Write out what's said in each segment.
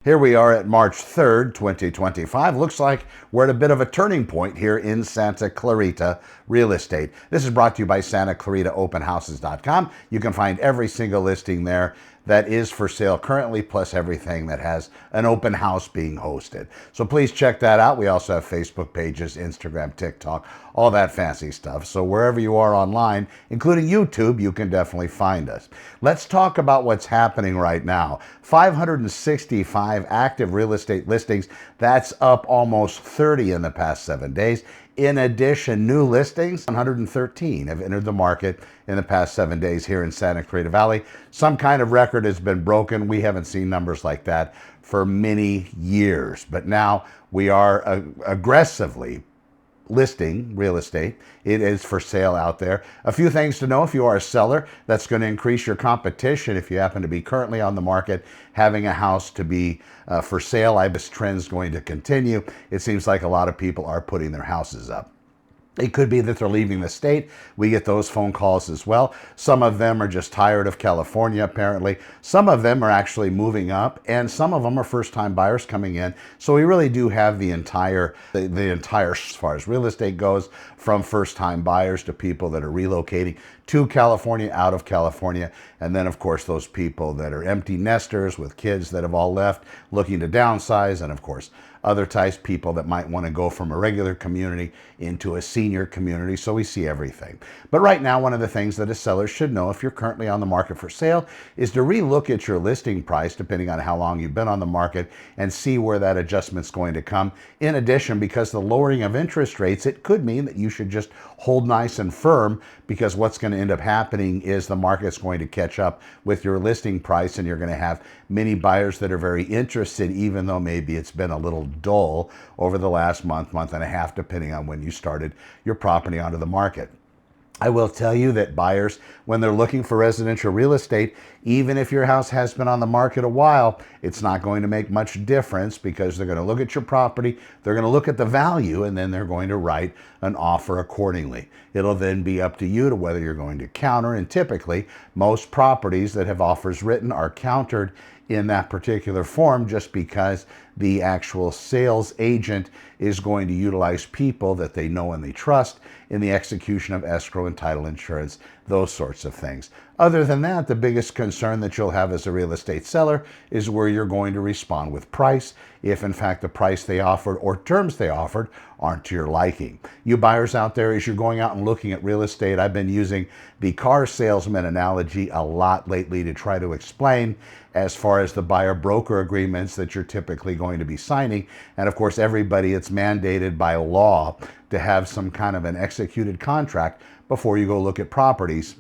Here we are at March 3rd, 2025. Looks like we're at a bit of a turning point here in Santa Clarita real estate. This is brought to you by SantaClaritaOpenHouses.com. You can find every single listing there that is for sale currently, plus everything that has an open house being hosted. So please check that out. We also have Facebook pages, Instagram, TikTok, all that fancy stuff. So wherever you are online, including YouTube, you can definitely find us. Let's talk about what's happening right now. 565 active real estate listings. That's up almost 30 in the past 7 days. In addition, new listings, 113 have entered the market in the past 7 days here in Santa Clarita Valley. Some kind of record has been broken. We haven't seen numbers like that for many years, but now we are aggressively listing real estate. It is for sale out there. A few things to know: if you are a seller, that's going to increase your competition. If you happen to be currently on the market having a house to be for sale, this trend's going to continue. It seems like a lot of people are putting their houses up. It could be that they're leaving the state. We get those phone calls as well. Some of them are just tired of California, apparently. Some of them are actually moving up, and some of them are first-time buyers coming in. So we really do have the entire, as far as real estate goes, from first-time buyers to people that are relocating to California, out of California, and then, of course, those people that are empty nesters with kids that have all left, looking to downsize, and, of course, other types, people that might want to go from a regular community into a senior community. So we see everything. But right now, one of the things that a seller should know if you're currently on the market for sale is to relook at your listing price, depending on how long you've been on the market, and see where that adjustment's going to come. In addition, because the lowering of interest rates, it could mean that you should just hold nice and firm, because what's going to end up happening is the market's going to catch up with your listing price, and you're going to have many buyers that are very interested, even though maybe it's been a little dull over the last month and a half, depending on when you started your property onto the market. I will tell you that buyers, when they're looking for residential real estate, even if your house has been on the market a while, it's not going to make much difference, because they're going to look at your property, they're going to look at the value, and then they're going to write an offer accordingly. It'll then be up to you to whether you're going to counter, and typically most properties that have offers written are countered in that particular form, just because the actual sales agent is going to utilize people that they know and they trust in the execution of escrow and title insurance, those sorts of things. Other than that, the biggest concern that you'll have as a real estate seller is where you're going to respond with price, if in fact the price they offered or terms they offered aren't to your liking. You buyers out there, as you're going out and looking at real estate, I've been using the car salesman analogy a lot lately to try to explain as far as the buyer-broker agreements that you're typically going to be signing. And of course, everybody, it's mandated by law to have some kind of an executed contract before you go look at properties.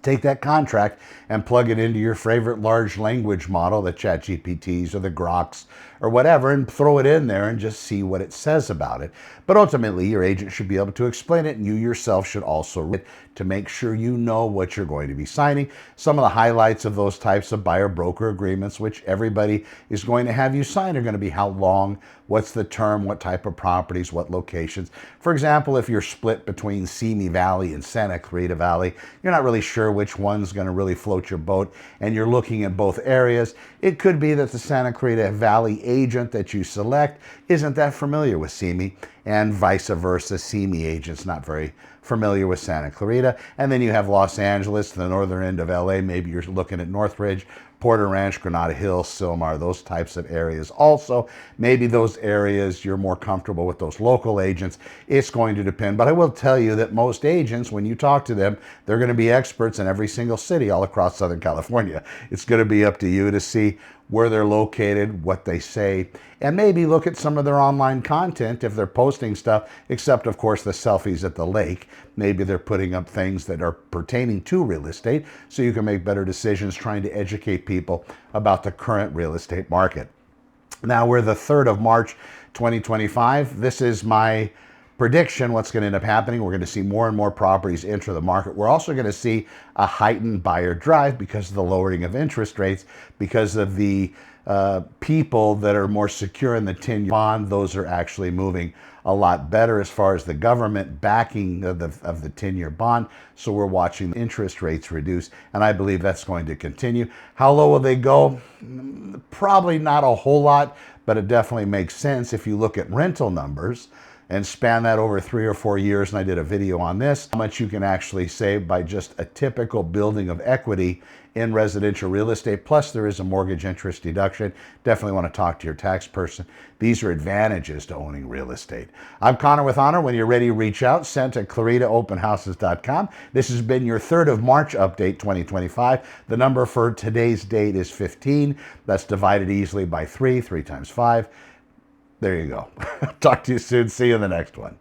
Take that contract and plug it into your favorite large language model, the ChatGPTs or the Groks or whatever, and throw it in there and just see what it says about it. But ultimately, your agent should be able to explain it, and you yourself should also read it to make sure you know what you're going to be signing. Some of the highlights of those types of buyer-broker agreements, which everybody is going to have you sign, are going to be how long, what's the term, what type of properties, what locations. For example, if you're split between Simi Valley and Santa Clarita Valley, you're not really sure which one's going to really float your boat, and you're looking at both areas. It could be that the Santa Clarita Valley agent that you select isn't that familiar with Simi, and vice versa. Simi agent's not very familiar with Santa Clarita. And then you have Los Angeles, the northern end of LA. Maybe you're looking at Northridge, Porter Ranch, Granada Hills, Sylmar, those types of areas. Also, maybe those areas you're more comfortable with those local agents. It's going to depend. But I will tell you that most agents, when you talk to them, they're going to be experts in every single city all across Southern California. It's going to be up to you to see where they're located, what they say, and maybe look at some of their online content if they're posting stuff, except of course the selfies at the lake. Maybe they're putting up things that are pertaining to real estate, so you can make better decisions trying to educate people about the current real estate market. Now we're the 3rd of March, 2025. This is my prediction. What's going to end up happening: we're going to see more and more properties enter the market. We're also going to see a heightened buyer drive because of the lowering of interest rates, because of the people that are more secure in the 10-year bond, those are actually moving a lot better as far as the government backing of the 10-year bond. So we're watching interest rates reduce, and I believe that's going to continue. How low will they go? Probably not a whole lot, but it definitely makes sense if you look at rental numbers and span that over 3 or 4 years, and I did a video on this, how much you can actually save by just a typical building of equity in residential real estate. Plus, there is a mortgage interest deduction. Definitely want to talk to your tax person. These are advantages to owning real estate. I'm Connor with Honor. When you're ready, reach out, Santa Clarita openhouses.com. This has been your 3rd of March update 2025. The number for today's date is 15. That's divided easily by 3 times 5. There you go. Talk to you soon. See you in the next one.